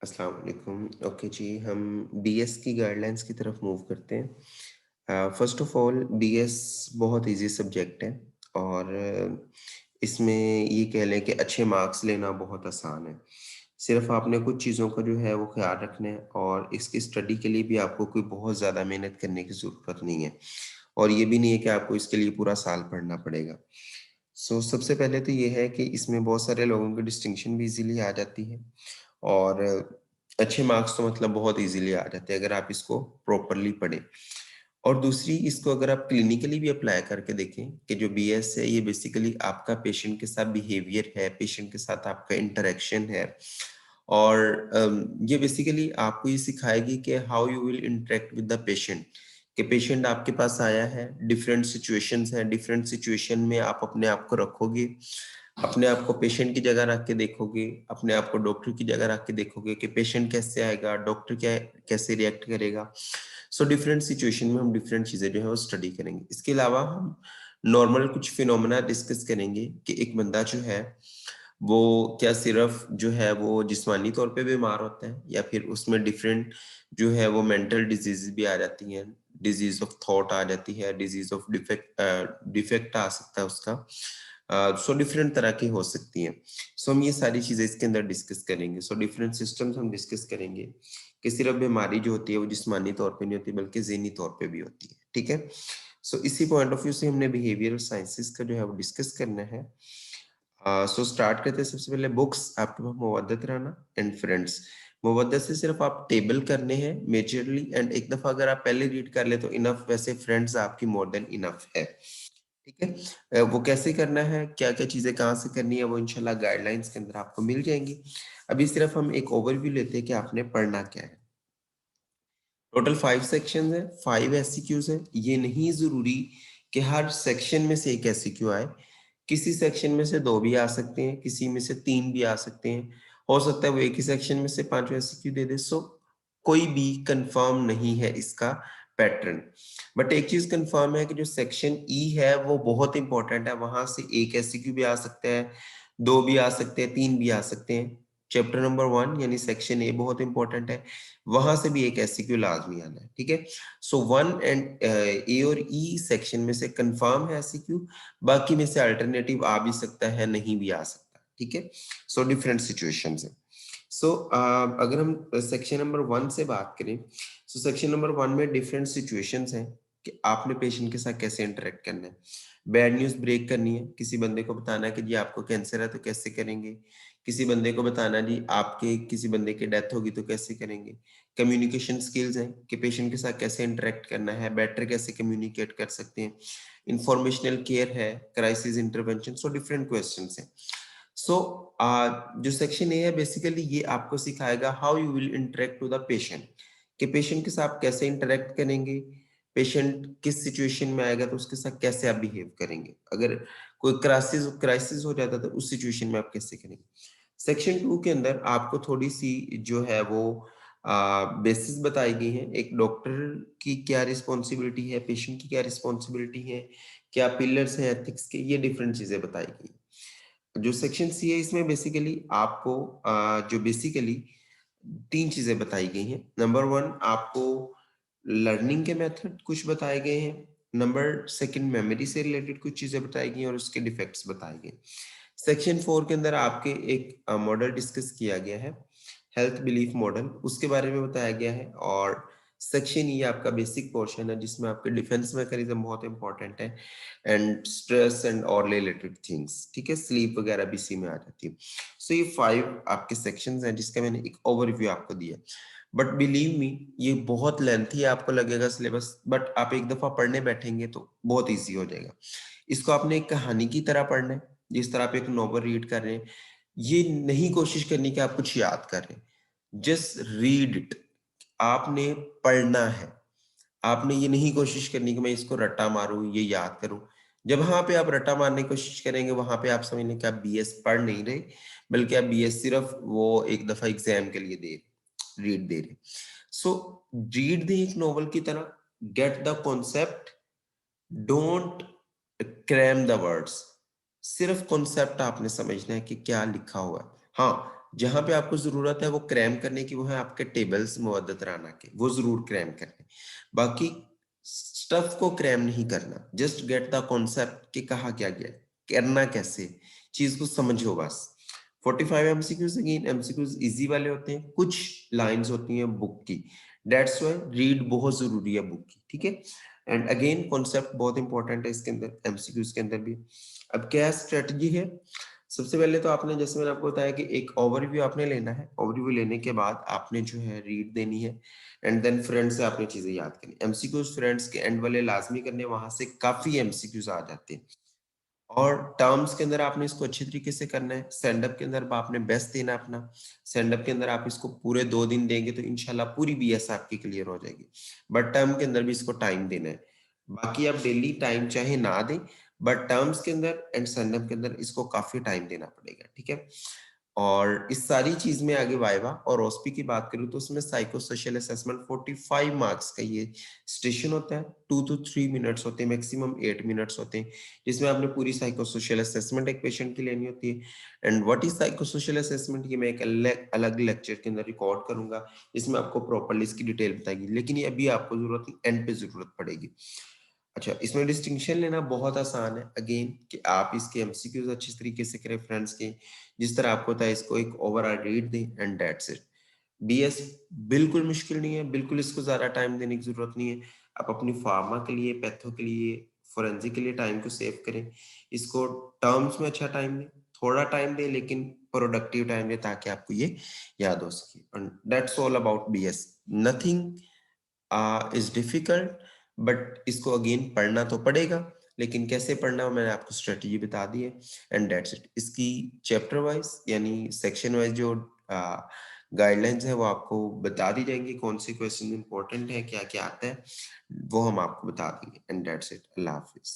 अस्सलाम वालेकुम। ओके जी, हम बीएस की गाइडलाइंस की तरफ मूव करते हैं। फर्स्ट ऑफ ऑल बीएस बहुत इजी सब्जेक्ट है और इसमें ये कह लें कि अच्छे मार्क्स लेना बहुत आसान है। सिर्फ आपने कुछ चीज़ों का जो है वो ख्याल रखना है और इसकी स्टडी के लिए भी आपको कोई बहुत ज़्यादा मेहनत करने की ज़रूरत नहीं है और ये भी नहीं है कि आपको इसके लिए पूरा साल पढ़ना पड़ेगा। सबसे पहले तो ये है कि इसमें बहुत सारे लोगों की डिस्टिंक्शन भी इजीली आ जाती है और अच्छे मार्क्स तो मतलब बहुत इजीली आ जाते हैं अगर आप इसको प्रॉपरली पढ़ें। और दूसरी, इसको अगर आप क्लिनिकली भी अप्लाई करके देखें कि जो बीएस है ये बेसिकली आपका पेशेंट के साथ बिहेवियर है, पेशेंट के साथ आपका इंटरेक्शन है और ये बेसिकली आपको ये सिखाएगी कि how you will interact with the patient. कि पेशेंट आपके पास आया है, डिफरेंट सिचुएशंस हैं, डिफरेंट सिचुएशन में आप अपने आप को रखोगे, अपने आप को पेशेंट की जगह रख के देखोगे, अपने आप को डॉक्टर की जगह रख के देखोगे कि पेशेंट कैसे आएगा, डॉक्टर क्या कैसे रिएक्ट करेगा। डिफरेंट सिचुएशन में हम डिफरेंट चीजें जो है वो स्टडी करेंगे। इसके अलावा हम नॉर्मल कुछ फिनोमेना डिस्कस करेंगे कि एक बंदा जो है वो क्या सिर्फ जो है वो जिस्मानी तौर पे बीमार होता है या फिर उसमें डिफरेंट जो है वो मेंटल डिजीज भी आ जाती हैं, डिजीज ऑफ थॉट आ जाती है, डिजीज ऑफ डिफेक्ट आ सकता है उसका। डिफरेंट तरह की हो सकती हैं। हम ये सारी चीजें इसके अंदर डिस्कस करेंगे। डिफरेंट सिस्टम्स हम डिस्कस करेंगे कि सिर्फ बीमारी जो होती है वो जिस्मानी तौर पे नहीं होती बल्कि ज़हनी तौर पे भी होती है। ठीक है। इसी पॉइंट ऑफ व्यू से हमने बिहेवियरल साइंसेस का जो है वो डिस्कस करना है। स्टार्ट करते हैं। सबसे पहले बुक्स आपके पास मुवद्दत राना एंड फ्रेंड्स। मुवद्दत से सिर्फ आप टेबल करने हैं मेजरली, एंड एक दफा अगर आप पहले रीड कर ले तो इनफ, वैसे फ्रेंड्स आपकी मोर देन इनफ है। ठीक है। वो कैसे करना है, क्या क्या चीजें कहाँ से करनी है, वो इंशाल्लाह गाइडलाइंस के अंदर आपको मिल जाएंगी। अभी सिर्फ हम एक ओवरव्यू लेते हैं कि आपने पढ़ना क्या है। टोटल 5 सेक्शन है, 5 एससीक्यूज है। ये नहीं जरूरी कि हर सेक्शन में से एक एससीक्यू आए। किसी सेक्शन में से 2 भी आ सकते हैं, किसी में से 3 भी आ सकते हैं। हो सकता है वो एक ही सेक्शन में से 5 एससीक्यू दे दे। कोई भी कंफर्म नहीं है इसका पैटर्न। बट एक चीज कंफर्म है कि जो सेक्शन ई है वो बहुत इंपॉर्टेंट है। वहां से एक एससीक्यू भी आ सकता है, 2 भी आ सकते हैं, 3 भी आ सकते हैं। चैप्टर नंबर 1 यानी सेक्शन ए बहुत इंपॉर्टेंट है, वहां से भी एक एससीक्यू लाजमी आना है। ठीक है। 1 एंड ए और ई सेक्शन में से कंफर्म है एससीक्यू, बाकी में से अल्टरनेटिव आ भी सकता है, नहीं भी आ सकता। ठीक है। डिफरेंट सिचुएशंस है। अगर हम सेक्शन नंबर 1 से बात करें, सेक्शन नंबर 1 में डिफरेंट सिचुएशंस हैं कि आपने पेशेंट के साथ कैसे इंटरेक्ट करना है। बैड न्यूज ब्रेक करनी है, किसी बंदे को बताना है कि जी आपको कैंसर है तो कैसे करेंगे, किसी बंदे को बताना जी आपके किसी बंदे की डेथ होगी तो कैसे करेंगे। कम्युनिकेशन स्किल्स हैं कि पेशेंट के साथ कैसे इंटरेक्ट करना है, बेटर कैसे कम्युनिकेट कर सकते हैं। इंफॉर्मेशनल केयर है, क्राइसिस इंटरवेंशन। डिफरेंट क्वेश्चंस हैं। जो सेक्शन ए है बेसिकली ये आपको सिखाएगा how you will interact to the patient, कि पेशेंट के साथ कैसे इंटरेक्ट करेंगे, पेशेंट किस सिचुएशन में आएगा तो उसके साथ कैसे आप बिहेव करेंगे, अगर कोई क्राइसिस क्राइसिस हो जाता है तो उस सिचुएशन में आप कैसे करेंगे। सेक्शन 2 के अंदर आपको थोड़ी सी जो है वो बेसिस बताई गई है। एक डॉक्टर की क्या रिस्पॉन्सिबिलिटी है, पेशेंट की क्या रिस्पॉन्सिबिलिटी है, क्या पिलर्स हैं एथिक्स के, ये डिफरेंट चीजें बताई गई। जो सेक्शन सी है इसमें बेसिकली आपको जो बेसिकली 3 चीजें बताई गई हैं। नंबर 1 आपको लर्निंग के मेथड कुछ बताए गए हैं। नंबर सेकंड मेमोरी से रिलेटेड कुछ चीजें बताई गई हैं और उसके डिफेक्ट्स बताए गए। सेक्शन 4 के अंदर आपके एक मॉडल डिस्कस किया गया है, हेल्थ बिलीफ मॉडल, उसके बारे में बताया गया है। और सेक्शन ये आपका बेसिक पोर्शन है जिसमें आपके डिफेंस मैकेनिज्म बहुत इंपॉर्टेंट है एंड स्ट्रेस एंड और रिलेटेड थिंग्स। ठीक है, स्लीप वगैरह भी इसी में आ जाती है। ये 5 आपके सेक्शंस हैं जिसका मैंने एक ओवरव्यू आपको दिया। बट बिलीव मी ये बहुत लेंथी आपको लगेगा सिलेबस, बट आप एक दफा पढ़ने बैठेंगे तो बहुत इजी हो जाएगा। इसको आपने एक कहानी की तरह पढ़ना है, जिस तरह आप एक नॉवल रीड कर रहे हैं। ये नहीं कोशिश करनी कि आप कुछ याद कर रहे हैं, जस्ट रीड इट। आपने पढ़ना है, आपने ये नहीं कोशिश करनी कि मैं इसको रट्टा मारूं, ये याद करूं। जब वहां पे आप रट्टा मारने की कोशिश करेंगे वहां पे आप समझ लें कि आप बीएस पढ़ नहीं रहे, बल्कि आप बीएस सिर्फ वो एक दफा एग्जाम के लिए रीड दे रहे। सो रीड दे एक नॉवल की तरह, get the concept, don't cram the words. सिर्फ कॉन्सेप्ट आपने समझना है कि क्या लिखा हुआ है। हाँ, जहाँ पे आपको ज़रूरत है वो क्रैम करने की, वो है आपके टेबल्स मुअद्दत राना के, वो ज़रूर क्रैम करें। बाकी स्टफ को क्रैम नहीं करना, जस्ट गेट द कॉन्सेप्ट कि कहा क्या गया है, करना कैसे, चीज़ को समझो बस। 45 एमसीक्यूज़ अगेन एमसीक्यूज़ ईज़ी वाले होते हैं, कुछ लाइन्स होती हैं बुक की, दैट्स व्हाई रीड बहुत ज़रूरी है बुक की, ठीक है? एंड अगेन कॉन्सेप्ट बहुत इंपॉर्टेंट है इसके अंदर, एमसीक्यूज़ के अंदर भी। अब क्या स्ट्रेटजी है? सबसे पहले तो आपने, जैसे मैंने आपको बताया कि एक ओवरव्यू आपने लेना है, ओवरव्यू लेने के बाद आपने जो है रीड देनी है एंड देन फ्रंट से आपने चीजें याद करनी। एमसीक्यूज फ्रंट्स के एंड वाले लाजमी करने, वहां से काफी एमसीक्यूज आ जाते हैं। और टर्म्स के अंदर आपने इसको अच्छी तरीके से करना है। स्टैंड अप के अंदर आपने बेस्ट देना अपना। स्टैंड अप के अंदर आप इसको पूरे 2 दिन देंगे तो इंशाल्लाह पूरी बीएस आपकी क्लियर हो जाएगी, बट टर्म के अंदर भी इसको टाइम देना है। बाकी आप डेली टाइम चाहे ना दें, बट टर्म्स के अंदर एंड स्टैंड अप के अंदर इसको काफी टाइम देना पड़ेगा, ठीक है? और इस सारी चीज में आगे वाइवा और ओस्पी की बात करूं तो उसमें साइको सोशल असेसमेंट 45 मार्क्स का ये स्टेशन होता है। 2 to 3 मिनट्स होते हैं, मैक्सिमम 8 मिनट्स होते हैं, जिसमें आपने पूरी साइको सोशल असेसमेंट एक पेशेंट की लेनी होती है। And what is psycho social assessment, ये मैं एक अलग लेक्चर के अंदर रिकॉर्ड करूंगा, इसमें आपको प्रॉपरली इसकी डिटेल बताएगी, लेकिन ये अभी आपको जरूरत नहीं, एंड पे जरूरत पड़ेगी। अच्छा, इसमें डिस्टिंक्शन लेना बहुत आसान है अगेन, कि आप इसके एमसीक्यूज अच्छी तरीके से करें फ्रेंड्स के, जिस तरह आपको होता है इसको एक ओवरऑल रीड दें एंड दैट्स इट। बीएस बिल्कुल मुश्किल नहीं है, बिल्कुल इसको ज्यादा टाइम देने की जरूरत नहीं है। आप अपनी फार्मा के लिए, पैथो के लिए, फोरेंसिक के लिए टाइम को सेव करें। इसको टर्म्स में अच्छा टाइम दें, थोड़ा टाइम दें लेकिन प्रोडक्टिव टाइम दें, ताकि आपको ये याद हो सके। And that's all about BS. Nothing is difficult, but इसको अगेन पढ़ना तो पड़ेगा, लेकिन कैसे पढ़ना है मैंने आपको स्ट्रेटजी बता दी है एंड दैट्स इट। इसकी चैप्टर वाइज यानी सेक्शन वाइज जो गाइडलाइंस है वो आपको बता दी जाएंगी, कौन से क्वेश्चन इंपॉर्टेंट है, क्या क्या आता है, वो हम आपको बता देंगे and that's it. Allah Hafiz.